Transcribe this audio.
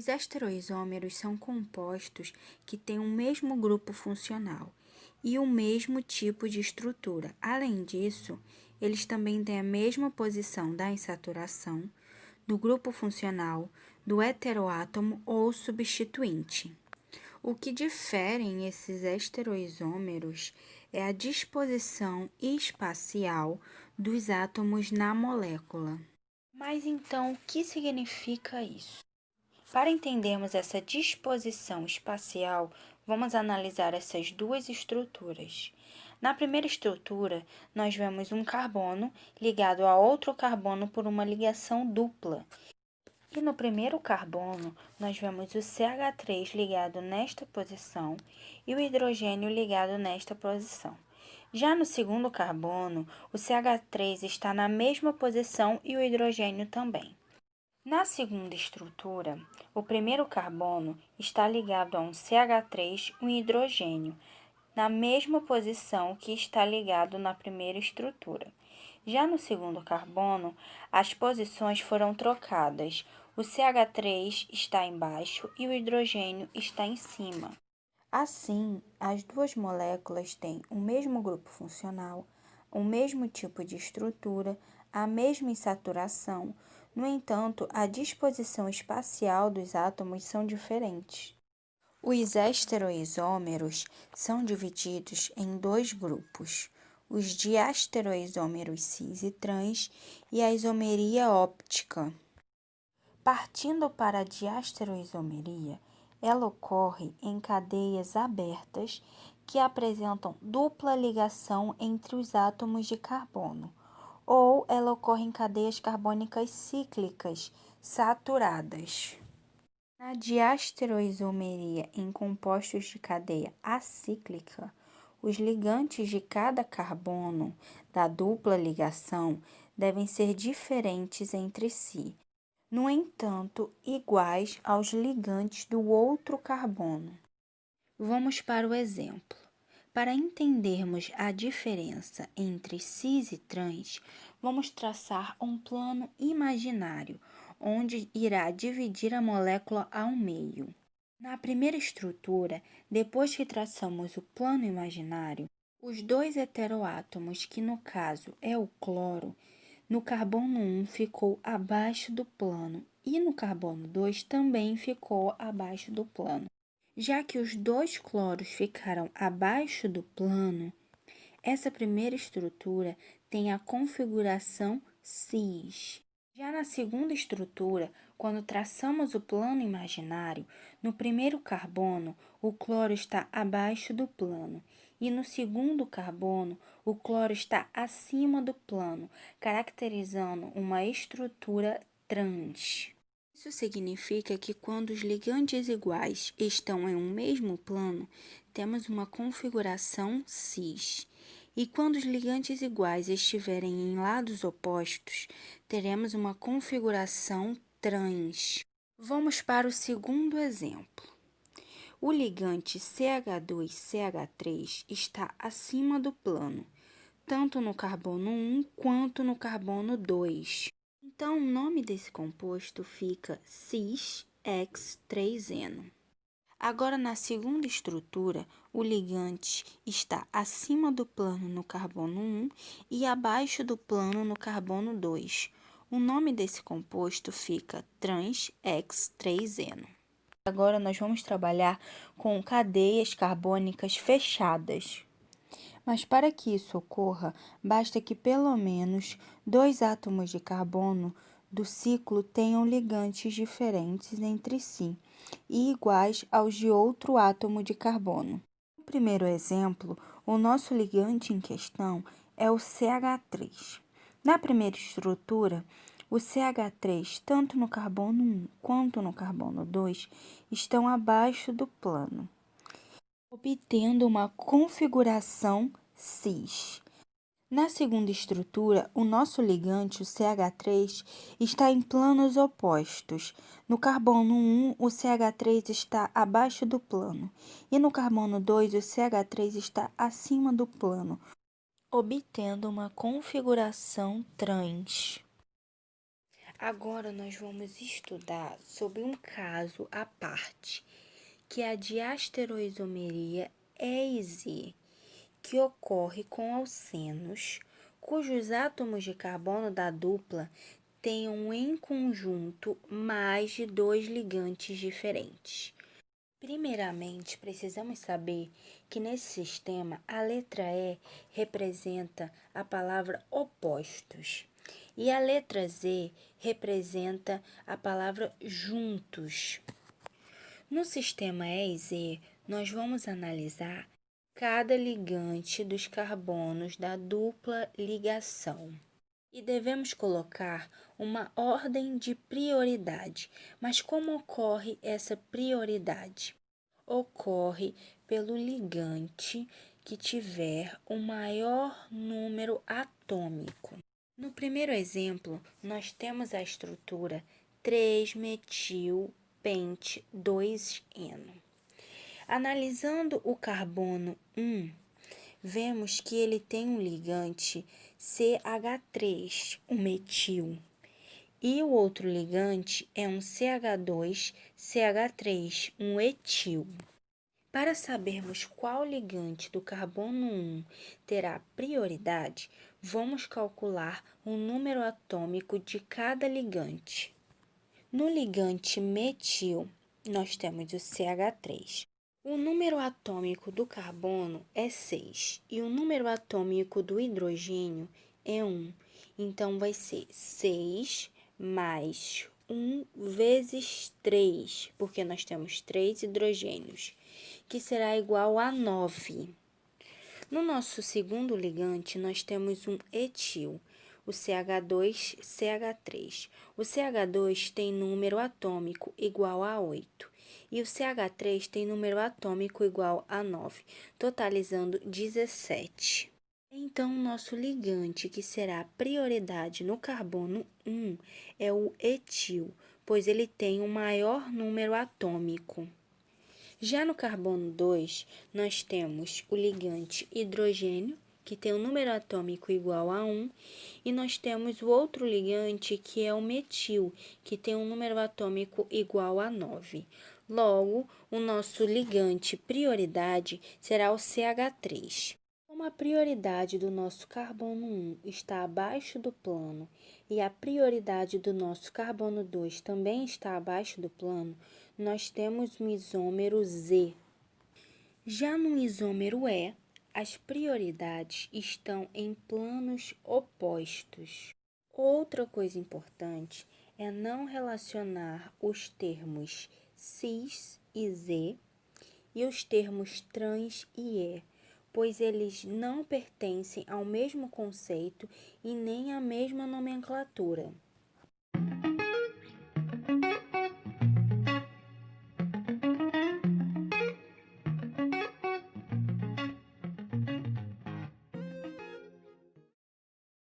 Os estereoisômeros são compostos que têm o mesmo grupo funcional e o mesmo tipo de estrutura. Além disso, eles também têm a mesma posição da insaturação, do grupo funcional, do heteroátomo ou substituinte. O que diferem esses estereoisômeros é a disposição espacial dos átomos na molécula. Mas então, o que significa isso? Para entendermos essa disposição espacial, vamos analisar essas duas estruturas. Na primeira estrutura, nós vemos um carbono ligado a outro carbono por uma ligação dupla. E no primeiro carbono, nós vemos o CH3 ligado nesta posição e o hidrogênio ligado nesta posição. Já no segundo carbono, o CH3 está na mesma posição e o hidrogênio também. Na segunda estrutura, o primeiro carbono está ligado a um CH3, um hidrogênio, na mesma posição que está ligado na primeira estrutura. Já no segundo carbono, as posições foram trocadas. O CH3 está embaixo e o hidrogênio está em cima. Assim, as duas moléculas têm o mesmo grupo funcional, o mesmo tipo de estrutura, a mesma insaturação. No entanto, a disposição espacial dos átomos são diferentes. Os estereoisômeros são divididos em dois grupos, os diastereoisômeros cis e trans e a isomeria óptica. Partindo para a diastereoisomeria, ela ocorre em cadeias abertas que apresentam dupla ligação entre os átomos de carbono, ou ela ocorre em cadeias carbônicas cíclicas saturadas. Na diastereoisomeria em compostos de cadeia acíclica, os ligantes de cada carbono da dupla ligação devem ser diferentes entre si, no entanto, iguais aos ligantes do outro carbono. Vamos para o exemplo. Para entendermos a diferença entre cis e trans, vamos traçar um plano imaginário, onde irá dividir a molécula ao meio. Na primeira estrutura, depois que traçamos o plano imaginário, os dois heteroátomos, que no caso é o cloro, no carbono 1 ficou abaixo do plano e no carbono 2 também ficou abaixo do plano. Já que os dois cloros ficaram abaixo do plano, essa primeira estrutura tem a configuração cis. Já na segunda estrutura, quando traçamos o plano imaginário, no primeiro carbono, o cloro está abaixo do plano, e no segundo carbono, o cloro está acima do plano, caracterizando uma estrutura trans. Isso significa que quando os ligantes iguais estão em um mesmo plano, temos uma configuração cis. E quando os ligantes iguais estiverem em lados opostos, teremos uma configuração trans. Vamos para o segundo exemplo. O ligante CH2CH3 está acima do plano, tanto no carbono 1 quanto no carbono 2. Então, o nome desse composto fica cis-X3-eno. Agora, na segunda estrutura, o ligante está acima do plano no carbono 1 e abaixo do plano no carbono 2. O nome desse composto fica trans-X3-eno. Agora, nós vamos trabalhar com cadeias carbônicas fechadas. Mas para que isso ocorra, basta que pelo menos dois átomos de carbono do ciclo tenham ligantes diferentes entre si e iguais aos de outro átomo de carbono. No primeiro exemplo, o nosso ligante em questão é o CH3. Na primeira estrutura, o CH3, tanto no carbono 1 quanto no carbono 2, estão abaixo do plano, obtendo uma configuração cis. Na segunda estrutura, o nosso ligante, o CH3, está em planos opostos. No carbono 1, o CH3 está abaixo do plano, e no carbono 2, o CH3 está acima do plano, obtendo uma configuração trans. Agora nós vamos estudar sobre um caso à parte, que é a diastereoisomeria E e Z, que ocorre com alcenos, cujos átomos de carbono da dupla tenham em conjunto mais de 2 ligantes diferentes. Primeiramente, precisamos saber que nesse sistema a letra E representa a palavra opostos e a letra Z representa a palavra juntos. No sistema E e Z, nós vamos analisar cada ligante dos carbonos da dupla ligação. E devemos colocar uma ordem de prioridade. Mas como ocorre essa prioridade? Ocorre pelo ligante que tiver o maior número atômico. No primeiro exemplo, nós temos a estrutura 3-metil-pente-2-eno. Analisando o carbono 1, vemos que ele tem um ligante CH3, o metil, e o outro ligante é um CH2CH3, um etil. Para sabermos qual ligante do carbono 1 terá prioridade, vamos calcular o número atômico de cada ligante. No ligante metil, nós temos o CH3. O número atômico do carbono é 6 e o número atômico do hidrogênio é 1. Então, vai ser 6 mais 1 vezes 3, porque nós temos 3 hidrogênios, que será igual a 9. No nosso segundo ligante, nós temos um etil, o CH2CH3. O CH2 tem número atômico igual a 8 e o CH3 tem número atômico igual a 9, totalizando 17. Então, nosso ligante, que será a prioridade no carbono 1, é o etil, pois ele tem o maior número atômico. Já no carbono 2, nós temos o ligante hidrogênio, que tem um número atômico igual a 1, e nós temos o outro ligante, que é o metil, que tem um número atômico igual a 9. Logo, o nosso ligante prioridade será o CH3. Como a prioridade do nosso carbono 1 está abaixo do plano e a prioridade do nosso carbono 2 também está abaixo do plano, nós temos um isômero Z. Já no isômero E, as prioridades estão em planos opostos. Outra coisa importante é não relacionar os termos cis e Z e os termos trans e E, pois eles não pertencem ao mesmo conceito e nem à mesma nomenclatura.